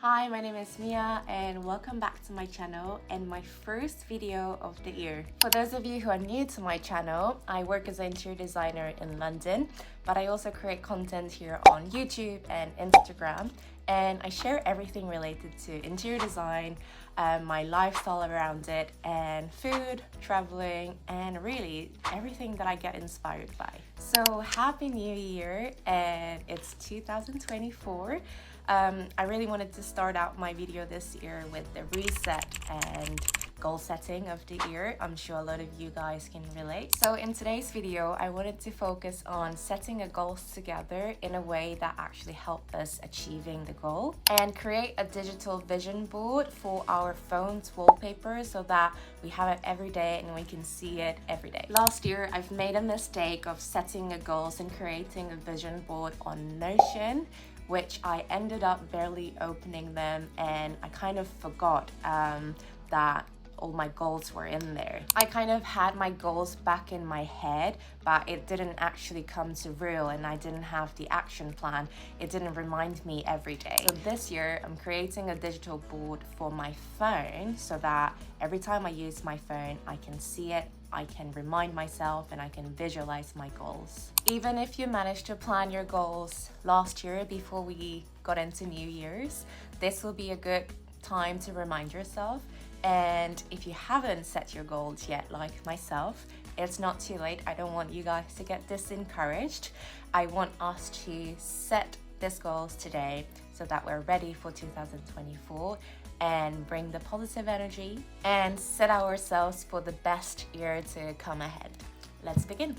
Hi, my name is Mia and welcome back to my channel and my first video of the year. For those of you who are new to my channel, I work as an interior designer in London, but I also create content here on YouTube and Instagram, and I share everything related to interior design, my lifestyle around it, and food, traveling, and really everything that I get inspired by. So happy new year, and it's 2024. I really wanted to start out my video this year with the reset and goal setting of the year. I'm sure a lot of you guys can relate. So in today's video, I wanted to focus on setting a goals together in a way that actually help us achieving the goal, and create a digital vision board for our phone's wallpaper so that we have it every day and we can see it every day. Last year, I've made a mistake of setting a goals and creating a vision board on Notion, which I ended up barely opening them, and I kind of forgot that all my goals were in there. I kind of had my goals back in my head, but it didn't actually come to real, and I didn't have the action plan. It didn't remind me every day. So this year, I'm creating a digital board for my phone so that every time I use my phone, I can see it, I can remind myself, and I can visualize my goals. Even if you managed to plan your goals last year before we got into New Year's, this will be a good time to remind yourself. And if you haven't set your goals yet, like myself, it's not too late. I don't want you guys to get disencouraged. I want us to set these goals today so that we're ready for 2024 and bring the positive energy and set ourselves for the best year to come ahead. Let's begin.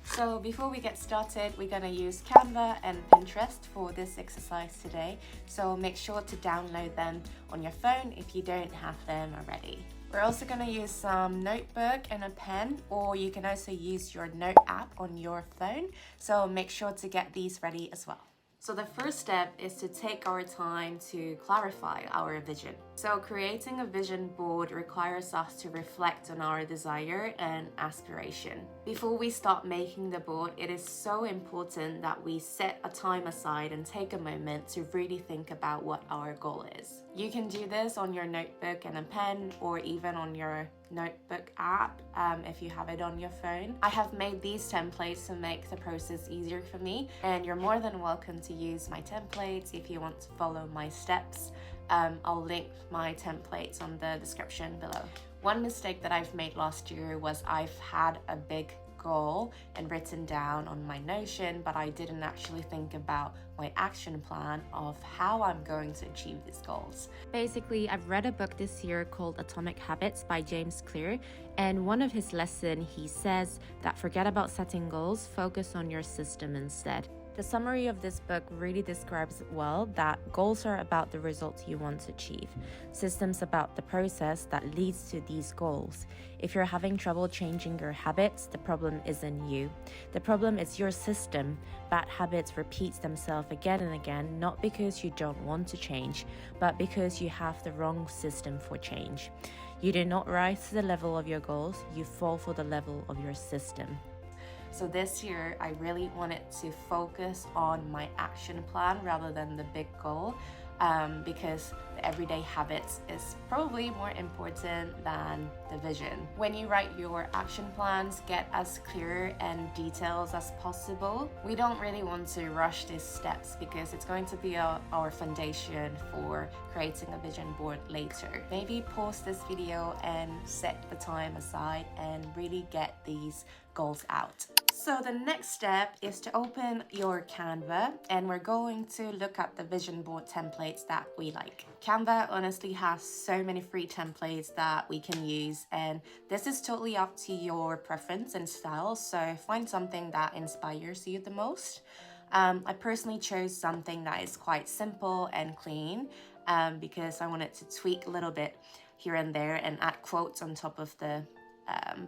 So before we get started, we're gonna use Canva and Pinterest for this exercise today. So make sure to download them on your phone if you don't have them already. We're also gonna use some notebook and a pen, or you can also use your note app on your phone. So make sure to get these ready as well. So the first step is to take our time to clarify our vision. So creating a vision board requires us to reflect on our desire and aspiration. Before we start making the board, it is so important that we set a time aside and take a moment to really think about what our goal is. You can do this on your notebook and a pen, or even on your notebook app if you have it on your phone. I have made these templates to make the process easier for me, and you're more than welcome to use my templates if you want to follow my steps. I'll link my templates on the description below. One mistake that I've made last year was I've had a big goal and written down on my Notion, but I didn't actually think about my action plan of how I'm going to achieve these goals. Basically, I've read a book this year called Atomic Habits by James Clear, and one of his lessons, he says that forget about setting goals, focus on your system instead. The summary of this book really describes well that goals are about the results you want to achieve, systems about the process that leads to these goals. If you're having trouble changing your habits, the problem isn't you. The problem is your system. Bad habits repeat themselves again and again, not because you don't want to change, but because you have the wrong system for change. You do not rise to the level of your goals, you fall for the level of your system. So this year, I really wanted to focus on my action plan rather than the big goal, because the everyday habits is probably more important than the vision. When you write your action plans, get as clear and detailed as possible. We don't really want to rush these steps because it's going to be our foundation for creating a vision board later. Maybe pause this video and set the time aside and really get these goals out. So the next step is to open your Canva, and we're going to look at the vision board templates that we like. Canva honestly has so many free templates that we can use, and this is totally up to your preference and style, so find something that inspires you the most. I personally chose something that is quite simple and clean because I wanted to tweak a little bit here and there and add quotes on top of the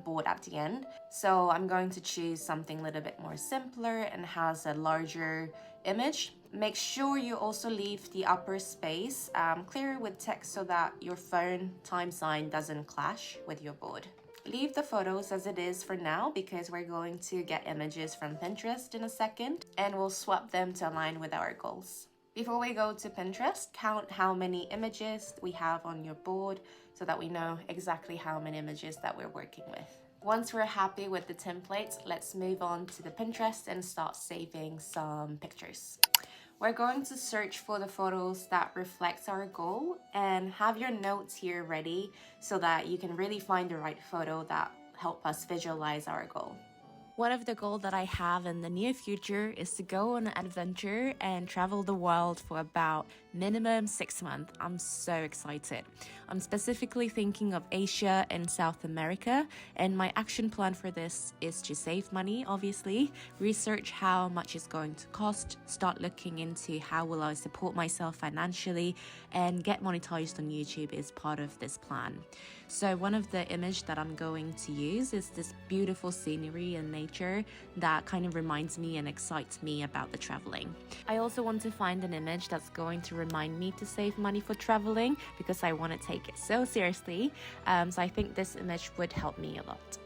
board at the end. So I'm going to choose something a little bit more simpler and has a larger image. Make sure you also leave the upper space clear with text so that your phone time sign doesn't clash with your board. Leave the photos as it is for now because we're going to get images from Pinterest in a second, and we'll swap them to align with our goals. Before we go to Pinterest, count how many images we have on your board so that we know exactly how many images that we're working with. Once we're happy with the templates, let's move on to the Pinterest and start saving some pictures. We're going to search for the photos that reflects our goal and have your notes here ready so that you can really find the right photo that help us visualize our goal. One of the goals that I have in the near future is to go on an adventure and travel the world for about minimum 6 months. I'm so excited. I'm specifically thinking of Asia and South America, and my action plan for this is to save money, obviously, research how much it's going to cost, start looking into how will I support myself financially, and get monetized on YouTube is part of this plan. So one of the images that I'm going to use is this beautiful scenery and nature that kind of reminds me and excites me about the traveling. I also want to find an image that's going to remind me to save money for traveling because I want to take it so seriously. So I think this image would help me a lot.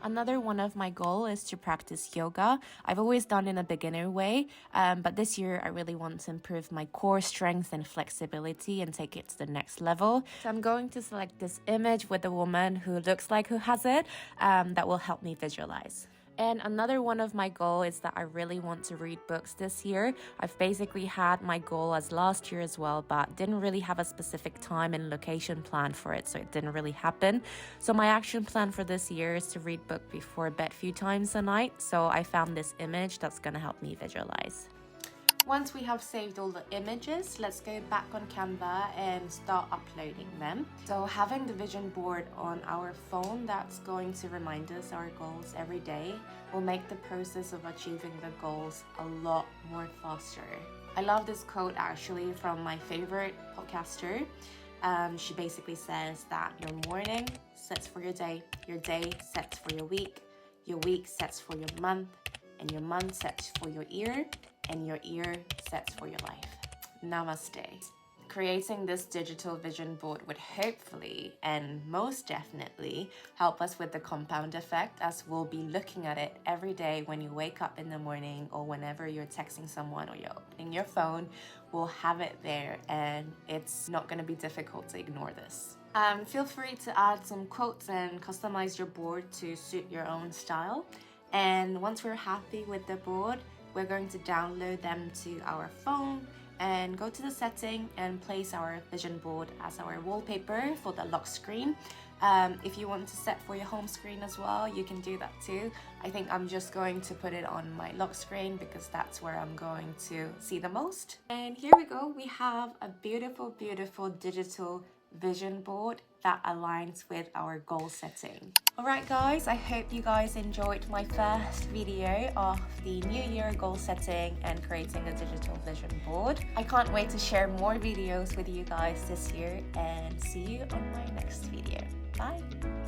Another one of my goals is to practice yoga. I've always done in a beginner way, but this year I really want to improve my core strength and flexibility and take it to the next level. So I'm going to select this image with a woman who looks like who has it, that will help me visualize. And another one of my goals is that I really want to read books this year. I've basically had my goal as last year as well, but didn't really have a specific time and location plan for it, so it didn't really happen. So my action plan for this year is to read book before bed a few times a night. So I found this image that's gonna help me visualize. Once we have saved all the images, let's go back on Canva and start uploading them. So having the vision board on our phone that's going to remind us our goals every day will make the process of achieving the goals a lot more faster. I love this quote actually from my favorite podcaster. She basically says that your morning sets for your day sets for your week sets for your month, and your month sets for your year, and your year sets for your life. Namaste. Creating this digital vision board would hopefully and most definitely help us with the compound effect, as we'll be looking at it every day when you wake up in the morning or whenever you're texting someone or you're opening your phone. We'll have it there and it's not going to be difficult to ignore this. Feel free to add some quotes and customize your board to suit your own style. And once we're happy with the board, we're going to download them to our phone and go to the setting and place our vision board as our wallpaper for the lock screen. If you want to set for your home screen as well, you can do that too. I think I'm just going to put it on my lock screen because that's where I'm going to see the most. And here we go, we have a beautiful, beautiful digital vision board that aligns with our goal setting. Alright guys, I hope you guys enjoyed my first video of the New Year goal setting and creating a digital vision board. I can't wait to share more videos with you guys this year and see you on my next video. Bye!